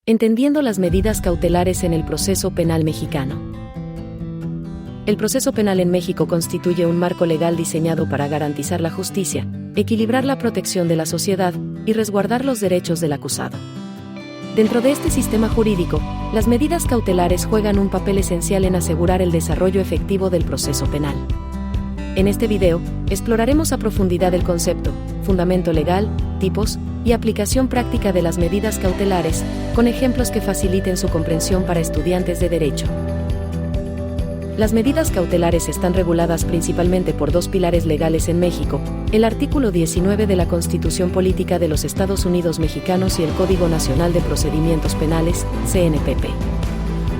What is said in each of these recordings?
Entendiendo las medidas cautelares en el proceso penal mexicano. El proceso penal en México constituye un marco legal diseñado para garantizar la justicia, equilibrar la protección de la sociedad y resguardar los derechos del acusado. Dentro de este sistema jurídico, las medidas cautelares juegan un papel esencial en asegurar el desarrollo efectivo del proceso penal. En este video, exploraremos a profundidad el concepto, fundamento legal, tipos y aplicación práctica de las medidas cautelares, con ejemplos que faciliten su comprensión para estudiantes de derecho. Las medidas cautelares están reguladas principalmente por dos pilares legales en México: el artículo 19 de la Constitución Política de los Estados Unidos Mexicanos y el Código Nacional de Procedimientos Penales, CNPP.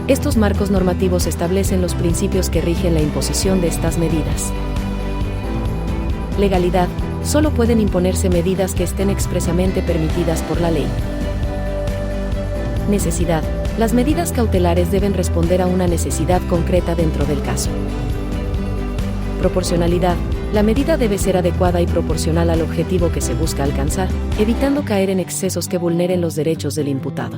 Estos marcos normativos establecen los principios que rigen la imposición de estas medidas. Legalidad: solo pueden imponerse medidas que estén expresamente permitidas por la ley. Necesidad: las medidas cautelares deben responder a una necesidad concreta dentro del caso. Proporcionalidad: la medida debe ser adecuada y proporcional al objetivo que se busca alcanzar, evitando caer en excesos que vulneren los derechos del imputado.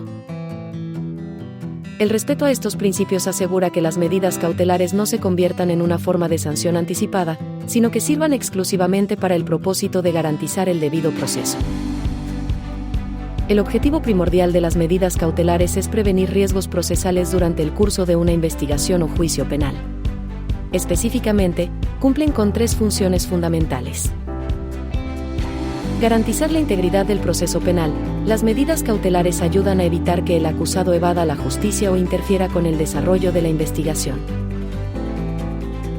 El respeto a estos principios asegura que las medidas cautelares no se conviertan en una forma de sanción anticipada, sino que sirvan exclusivamente para el propósito de garantizar el debido proceso. El objetivo primordial de las medidas cautelares es prevenir riesgos procesales durante el curso de una investigación o juicio penal. Específicamente, cumplen con tres funciones fundamentales. Garantizar la integridad del proceso penal: las medidas cautelares ayudan a evitar que el acusado evada la justicia o interfiera con el desarrollo de la investigación.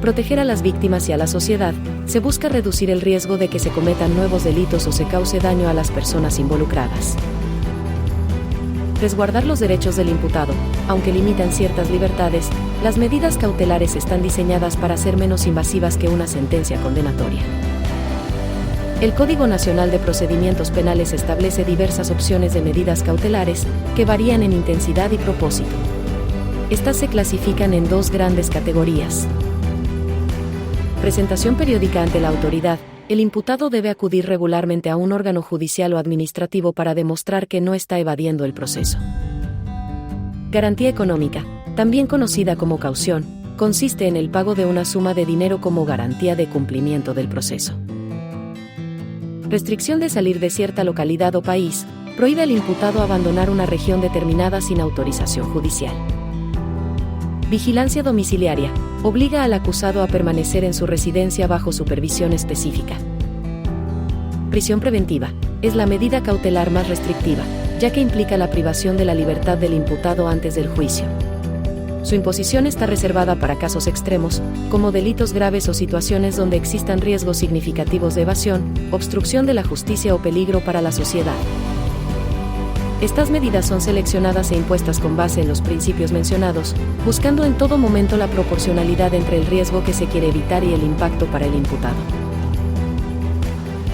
Proteger a las víctimas y a la sociedad: se busca reducir el riesgo de que se cometan nuevos delitos o se cause daño a las personas involucradas. Resguardar los derechos del imputado: aunque limitan ciertas libertades, las medidas cautelares están diseñadas para ser menos invasivas que una sentencia condenatoria. El Código Nacional de Procedimientos Penales establece diversas opciones de medidas cautelares, que varían en intensidad y propósito. Estas se clasifican en dos grandes categorías. Presentación periódica ante la autoridad: el imputado debe acudir regularmente a un órgano judicial o administrativo para demostrar que no está evadiendo el proceso. Garantía económica, también conocida como caución, consiste en el pago de una suma de dinero como garantía de cumplimiento del proceso. Restricción de salir de cierta localidad o país: prohíbe al imputado abandonar una región determinada sin autorización judicial. Vigilancia domiciliaria: obliga al acusado a permanecer en su residencia bajo supervisión específica. Prisión preventiva: es la medida cautelar más restrictiva, ya que implica la privación de la libertad del imputado antes del juicio. Su imposición está reservada para casos extremos, como delitos graves o situaciones donde existan riesgos significativos de evasión, obstrucción de la justicia o peligro para la sociedad. Estas medidas son seleccionadas e impuestas con base en los principios mencionados, buscando en todo momento la proporcionalidad entre el riesgo que se quiere evitar y el impacto para el imputado.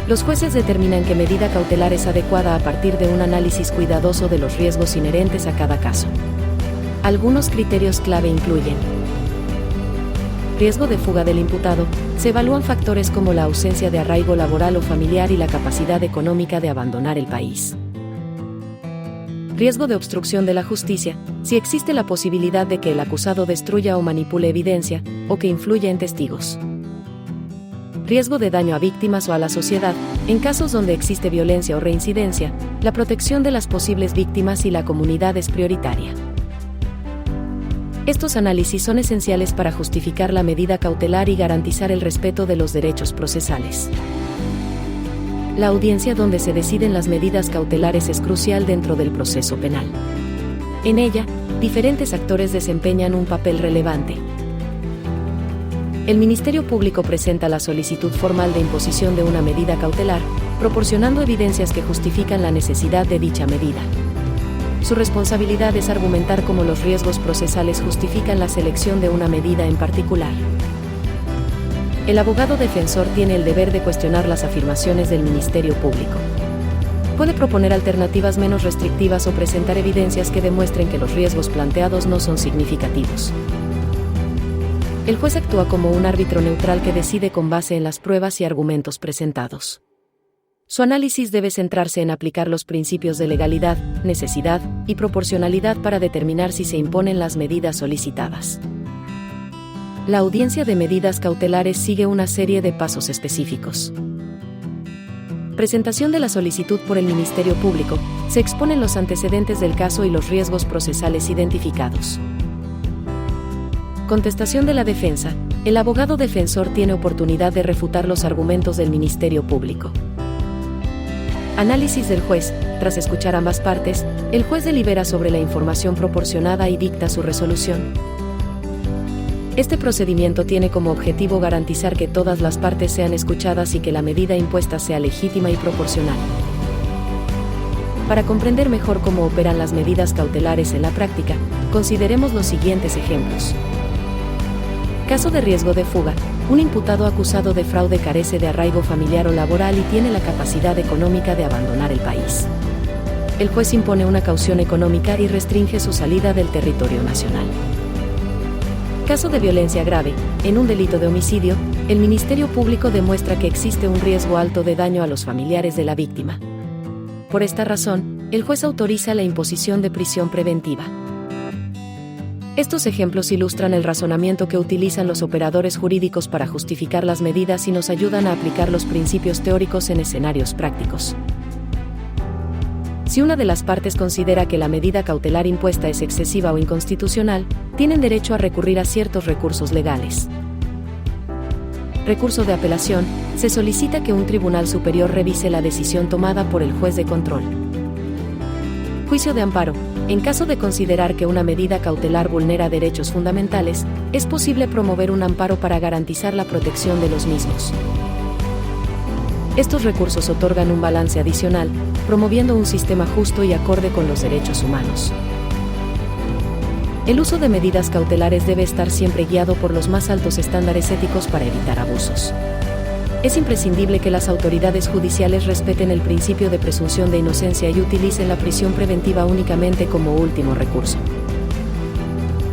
Los jueces determinan qué medida cautelar es adecuada a partir de un análisis cuidadoso de los riesgos inherentes a cada caso. Algunos criterios clave incluyen: riesgo de fuga del imputado: se evalúan factores como la ausencia de arraigo laboral o familiar y la capacidad económica de abandonar el país. Riesgo de obstrucción de la justicia: si existe la posibilidad de que el acusado destruya o manipule evidencia, o que influya en testigos. Riesgo de daño a víctimas o a la sociedad: en casos donde existe violencia o reincidencia, la protección de las posibles víctimas y la comunidad es prioritaria. Estos análisis son esenciales para justificar la medida cautelar y garantizar el respeto de los derechos procesales. La audiencia donde se deciden las medidas cautelares es crucial dentro del proceso penal. En ella, diferentes actores desempeñan un papel relevante. El Ministerio Público presenta la solicitud formal de imposición de una medida cautelar, proporcionando evidencias que justifican la necesidad de dicha medida. Su responsabilidad es argumentar cómo los riesgos procesales justifican la selección de una medida en particular. El abogado defensor tiene el deber de cuestionar las afirmaciones del Ministerio Público. Puede proponer alternativas menos restrictivas o presentar evidencias que demuestren que los riesgos planteados no son significativos. El juez actúa como un árbitro neutral que decide con base en las pruebas y argumentos presentados. su análisis debe centrarse en aplicar los principios de legalidad, necesidad y proporcionalidad para determinar si se imponen las medidas solicitadas. La audiencia de medidas cautelares sigue una serie de pasos específicos. Presentación de la solicitud por el Ministerio Público. Se exponen los antecedentes del caso y los riesgos procesales identificados. Contestación de la defensa. El abogado defensor tiene oportunidad de refutar los argumentos del Ministerio Público. Análisis del juez. Tras escuchar ambas partes, el juez delibera sobre la información proporcionada y dicta su resolución. Este procedimiento tiene como objetivo garantizar que todas las partes sean escuchadas y que la medida impuesta sea legítima y proporcional. Para comprender mejor cómo operan las medidas cautelares en la práctica, consideremos los siguientes ejemplos. Caso de riesgo de fuga. Un imputado acusado de fraude carece de arraigo familiar o laboral y tiene la capacidad económica de abandonar el país. El juez impone una caución económica y restringe su salida del territorio nacional. Caso de violencia grave. En un delito de homicidio, el Ministerio Público demuestra que existe un riesgo alto de daño a los familiares de la víctima. Por esta razón, el juez autoriza la imposición de prisión preventiva. Estos ejemplos ilustran el razonamiento que utilizan los operadores jurídicos para justificar las medidas y nos ayudan a aplicar los principios teóricos en escenarios prácticos. Si una de las partes considera que la medida cautelar impuesta es excesiva o inconstitucional, tienen derecho a recurrir a ciertos recursos legales. Recurso de apelación. Se solicita que un tribunal superior revise la decisión tomada por el juez de control. Juicio de amparo. En caso de considerar que una medida cautelar vulnera derechos fundamentales, es posible promover un amparo para garantizar la protección de los mismos. Estos recursos otorgan un balance adicional, promoviendo un sistema justo y acorde con los derechos humanos. El uso de medidas cautelares debe estar siempre guiado por los más altos estándares éticos para evitar abusos. Es imprescindible que las autoridades judiciales respeten el principio de presunción de inocencia y utilicen la prisión preventiva únicamente como último recurso.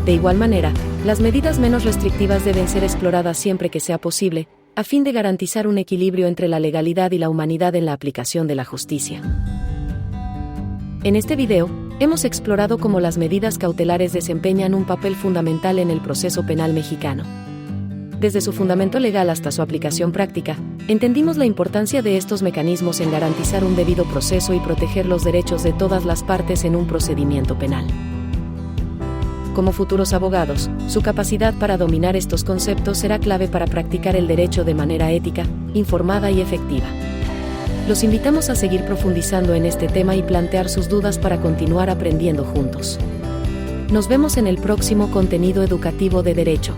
De igual manera, las medidas menos restrictivas deben ser exploradas siempre que sea posible, a fin de garantizar un equilibrio entre la legalidad y la humanidad en la aplicación de la justicia. En este video, hemos explorado cómo las medidas cautelares desempeñan un papel fundamental en el proceso penal mexicano. Desde su fundamento legal hasta su aplicación práctica, entendimos la importancia de estos mecanismos en garantizar un debido proceso y proteger los derechos de todas las partes en un procedimiento penal. Como futuros abogados, su capacidad para dominar estos conceptos será clave para practicar el derecho de manera ética, informada y efectiva. Los invitamos a seguir profundizando en este tema y plantear sus dudas para continuar aprendiendo juntos. Nos vemos en el próximo contenido educativo de Derecho.